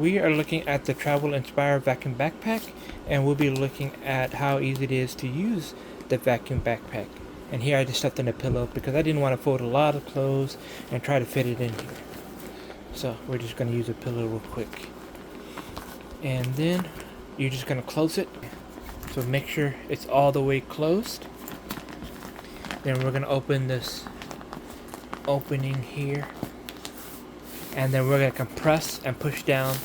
We are looking at the Inspira Vacuum Backpack, and we'll be looking at how easy it is to use the vacuum backpack. And here I just stuffed in a pillow because I didn't want to fold a lot of clothes and try to fit it in here. So we're just going to use a pillow real quick. And then you're just going to close it. So make sure it's all the way closed. Then we're going to open this opening here. And then we're going to compress and push down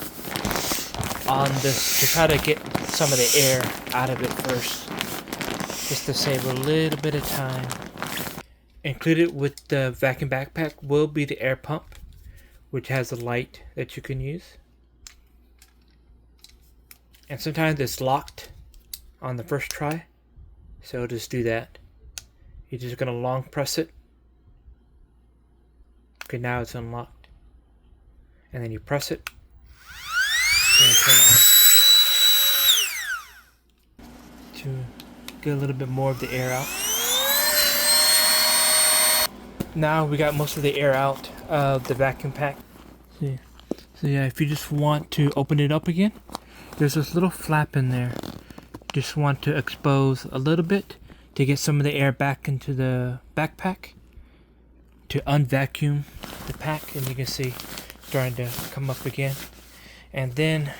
on this to try to get some of the air out of it first, just to save a little bit of time. Included with the vacuum backpack will be the air pump, which has a light that you can use. And sometimes it's locked on the first try, so just do that. You're just going to long press it. Okay, now it's unlocked. And then you press it and you turn on to get a little bit more of the air out. Now we got most of the air out of the vacuum pack. So yeah, if you just want to open it up again, there's this little flap in there. Just want to expose a little bit to get some of the air back into the backpack to unvacuum the pack, and you can see starting to come up again. And then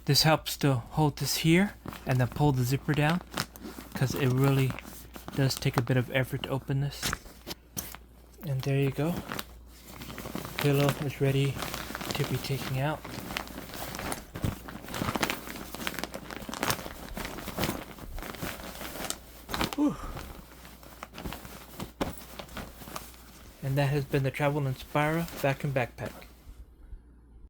this helps to hold this here and then pull the zipper down, because it really does take a bit of effort to open this. And there you go. Pillow is ready to be taken out. Whew. And that has been the Inspira Vacuum Backpack.